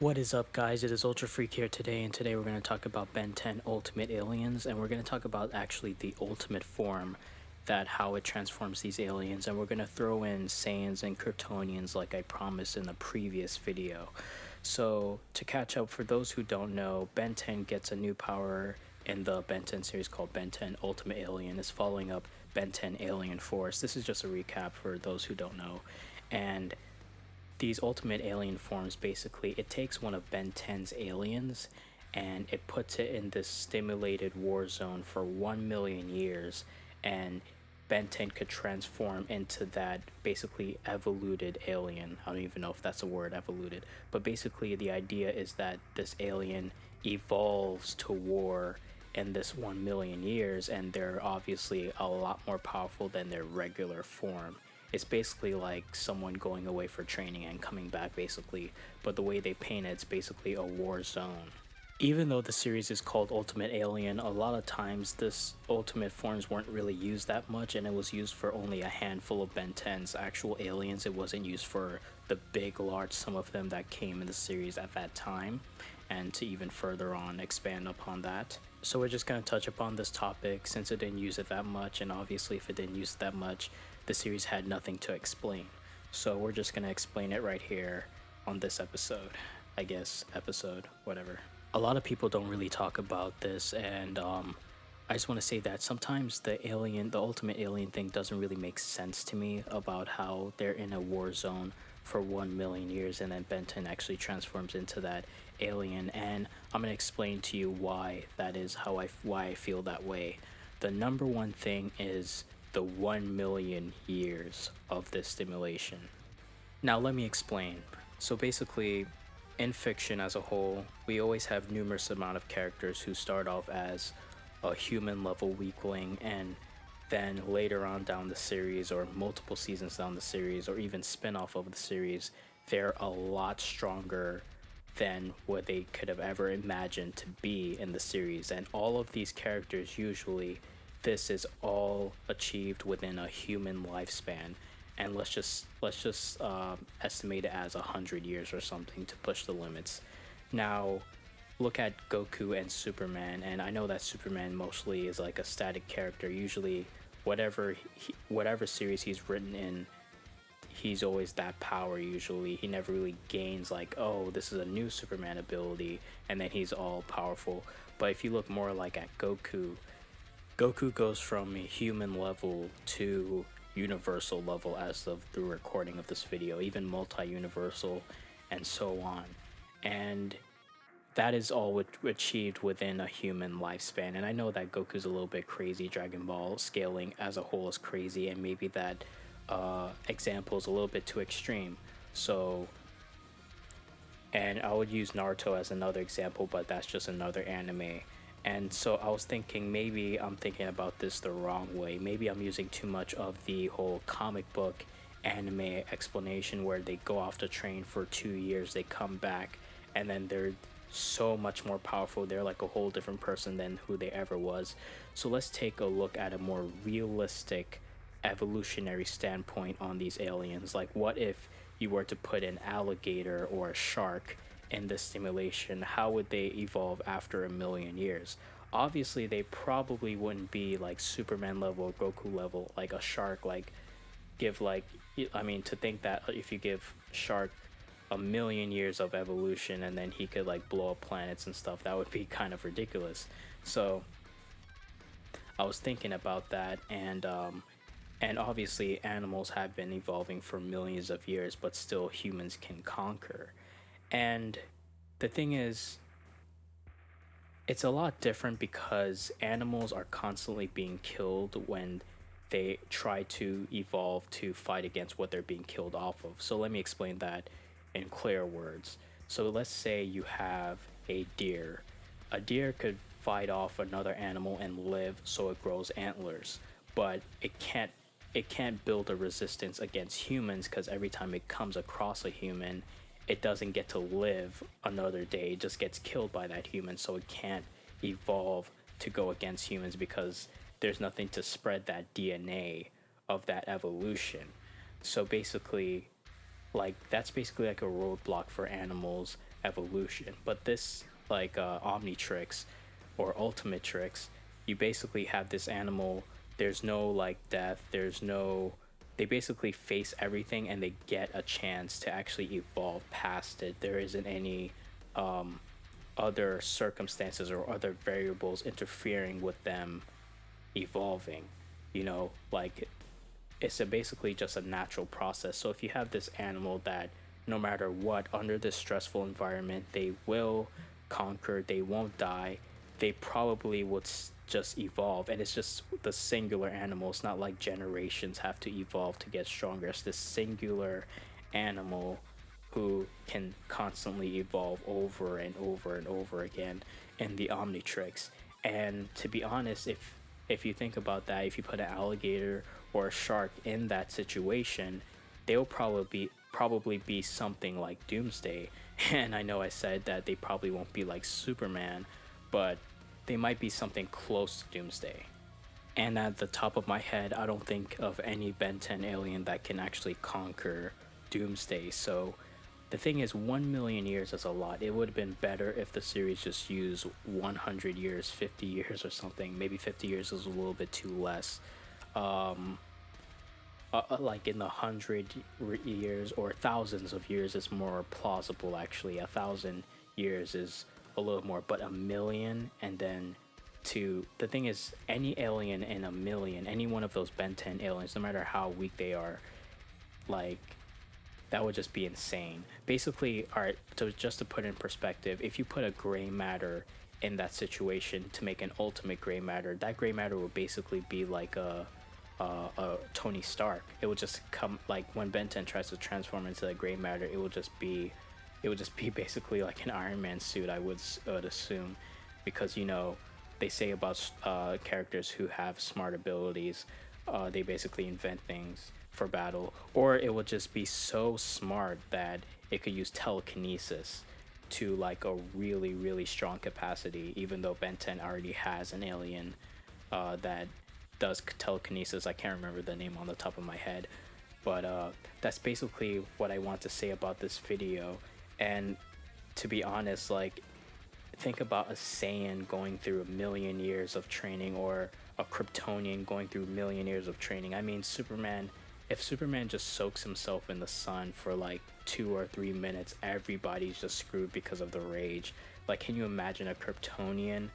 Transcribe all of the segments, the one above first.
What is up, guys? It is Ultra Freak here today, and today we're going to talk about Ben 10 Ultimate Aliens, and we're going to talk about actually the ultimate form, that how it transforms these aliens, and we're going to throw in Saiyans and Kryptonians like I promised in the previous video. So, to catch up, for those who don't know, Ben 10 gets a new power in the Ben 10 series called Ben 10 Ultimate Alien. It's following up Ben 10 Alien Force. This is just a recap for those who don't know. And these ultimate alien forms, basically it takes one of Ben 10's aliens and it puts it in this stimulated war zone for 1 million years, and Ben 10 could transform into that basically evoluted alien. I don't even know if that's a word, evoluted, but basically the idea is that this alien evolves to war in this 1 million years, and they're obviously a lot more powerful than their regular form. It's basically like someone going away for training and coming back, basically, but the way they paint it's basically a war zone. Even though the series is called Ultimate Alien, a lot of times this ultimate forms weren't really used that much, and it was used for only a handful of Ben 10's actual aliens. It wasn't used for the big, large, some of them that came in the series at that time, and to even further on expand upon that. So we're just going to touch upon this topic since it didn't use it that much, and obviously if it didn't use it that much, the series had nothing to explain. So we're just going to explain it right here on this episode. I guess episode, whatever. A lot of people don't really talk about this, and I just want to say that sometimes the ultimate alien thing doesn't really make sense to me, about how they're in a war zone for 1 million years and then Ben 10 actually transforms into that alien, and I'm going to explain to you why that is, why I feel that way. The number one thing is the 1 million years of this stimulation. Now let me explain. So basically, in fiction as a whole, we always have numerous amount of characters who start off as a human level weakling, and then later on down the series, or multiple seasons down the series, or even spin-off of the series, they're a lot stronger than what they could have ever imagined to be in the series. And all of these characters, usually this is all achieved within a human lifespan, and let's just estimate it as 100 years or something to push the limits. Now, look at Goku and Superman, and I know that Superman mostly is like a static character. Usually, whatever series he's written in, he's always that power. Usually, he never really gains like, oh, this is a new Superman ability, and then he's all powerful. But if you look more like at Goku, Goku goes from human level to universal level as of the recording of this video, even multi-universal, and so on. And that is all achieved within a human lifespan. And I know that Goku's a little bit crazy. Dragon Ball scaling as a whole is crazy, and maybe that example is a little bit too extreme. So, and I would use Naruto as another example, but that's just another anime. And so I was thinking, maybe I'm thinking about this the wrong way. Maybe I'm using too much of the whole comic book anime explanation where they go off to train for 2 years, they come back, and then they're so much more powerful. They're like a whole different person than who they ever was. So let's take a look at a more realistic evolutionary standpoint on these aliens. Like, what if you were to put an alligator or a shark in this simulation? How would they evolve after 1 million years? Obviously, they probably wouldn't be like Superman level or Goku level. Like a shark, like give like, I mean, to think that if you give shark 1 million years of evolution and then he could like blow up planets and stuff, that would be kind of ridiculous. So I was thinking about that, and obviously animals have been evolving for millions of years, but still humans can conquer. And the thing is, it's a lot different because animals are constantly being killed when they try to evolve to fight against what they're being killed off of. So let me explain that in clear words. So let's say you have a deer. A deer could fight off another animal and live, so it grows antlers, but it can't build a resistance against humans, because every time it comes across a human, it doesn't get to live another day. It just gets killed by that human, so it can't evolve to go against humans because there's nothing to spread that DNA of that evolution. So basically, like that's basically like a roadblock for animals evolution. But this like omnitrix or ultimatrix, you basically have this animal, there's no like death, there's no, they basically face everything and they get a chance to actually evolve past it. There isn't any other circumstances or other variables interfering with them evolving, like it's basically just a natural process. So if you have this animal that no matter what, under this stressful environment, they will conquer, they won't die, they probably would just evolve. And it's just the singular animal. It's not like generations have to evolve to get stronger. It's this singular animal who can constantly evolve over and over and over again in the Omnitrix. And to be honest, if you think about that, if you put an alligator or a shark in that situation, they'll probably be something like Doomsday. And I know I said that they probably won't be like Superman, but they might be something close to Doomsday. And at the top of my head, I don't think of any Ben 10 alien that can actually conquer Doomsday. So the thing is, 1 million years is a lot. It would have been better if the series just used 100 years, 50 years, or something. Maybe 50 years is a little bit too less. Um, like in the years or thousands of years is more plausible, actually. 1,000 years is a little more, but a million, and then to the thing is, any alien in a million, any one of those Ben 10 aliens, no matter how weak they are, like that would just be insane. Basically, all right, so just to put in perspective, if you put a gray matter in that situation to make an ultimate gray matter, that gray matter would basically be like Tony Stark. It would just come like when Ben 10 tries to transform into the gray matter, it would just be basically like an Iron Man suit, would assume, because they say about characters who have smart abilities, they basically invent things for battle, or it would just be so smart that it could use telekinesis to like a really really strong capacity. Even though Ben 10 already has an alien that does telekinesis, I can't remember the name on the top of my head, but that's basically what I want to say about this video. And to be honest, like, think about a Saiyan going through a million years of training, or a Kryptonian going through a million years of training. I mean, if Superman just soaks himself in the sun for like 2 or 3 minutes, everybody's just screwed because of the rage. Like, can you imagine a Kryptonian?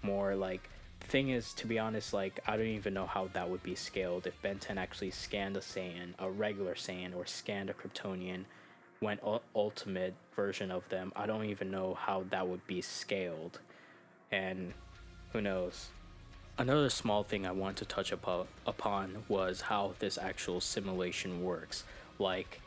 More like, the thing is, to be honest, like, I don't even know how that would be scaled. If Ben 10 actually scanned a Saiyan, a regular Saiyan, or scanned a Kryptonian, went ultimate version of them, I don't even know how that would be scaled. And who knows? Another small thing I want to touch upon was how this actual simulation works. Like,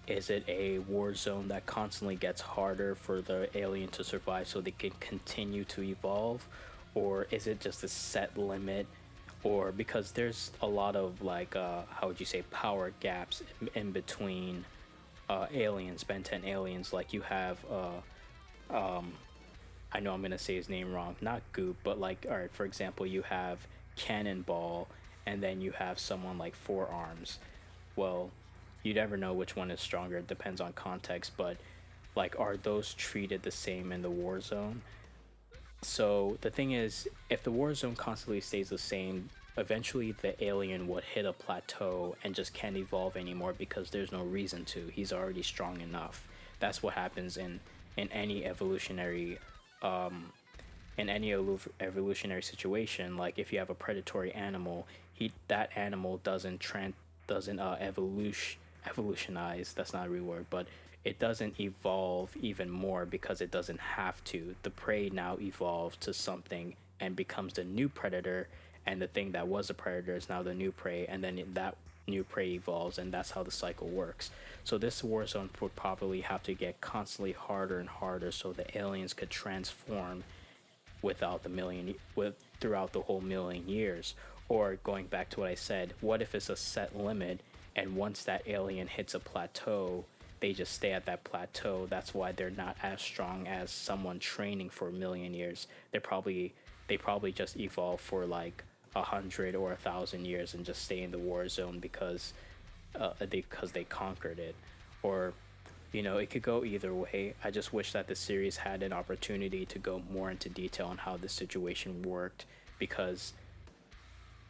is it a war zone that constantly gets harder for the alien to survive so they can continue to evolve? Or is it just a set limit? Or because there's a lot of like, how would you say, power gaps in between aliens, Ben 10 aliens. Like, you have I know I'm gonna say his name wrong, not Goop, but like, all right, for example, you have Cannonball, and then you have someone like Forearms. Well, you never know which one is stronger. It depends on context, but like, are those treated the same in the war zone? So the thing is, if the war zone constantly stays the same, eventually the alien would hit a plateau and just can't evolve anymore because there's no reason to. He's already strong enough. That's what happens in any um, evolutionary situation. Like, if you have a predatory animal, that animal doesn't evolutionize. That's not a real word, but it doesn't evolve even more because it doesn't have to. The prey now evolves to something and becomes the new predator, and the thing that was a predator is now the new prey, and then that new prey evolves, and that's how the cycle works. So this war zone would probably have to get constantly harder and harder so the aliens could transform throughout the whole million years. Or, going back to what I said, what if it's a set limit, and once that alien hits a plateau, they just stay at that plateau? That's why they're not as strong as someone training for a million years. They probably just evolve for like 100 or 1,000 years and just stay in the war zone because they conquered it. or it could go either way. I just wish that the series had an opportunity to go more into detail on how the situation worked, because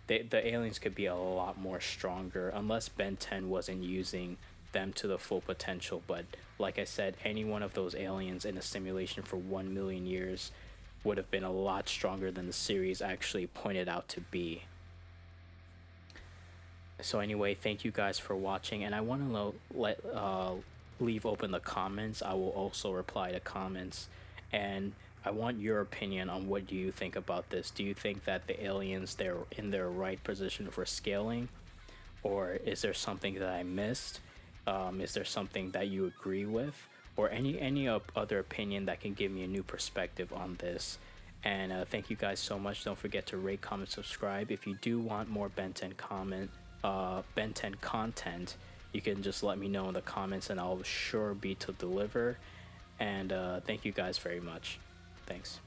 the aliens could be a lot more stronger unless Ben 10 wasn't using them to the full potential. But like I said, any one of those aliens in a simulation for 1 million years would have been a lot stronger than the series actually pointed out to be. So anyway, thank you guys for watching, and I want to leave open the comments. I will also reply to comments, and I want your opinion on what do you think about this. Do you think that the aliens, they're in their right position for scaling, or is there something that I missed? Is there something that you agree with, or any other opinion that can give me a new perspective on this? And thank you guys so much. Don't forget to rate, comment, subscribe. If you do want more Ben 10 Ben 10 content, you can just let me know in the comments, and I'll sure be to deliver. And thank you guys very much. Thanks.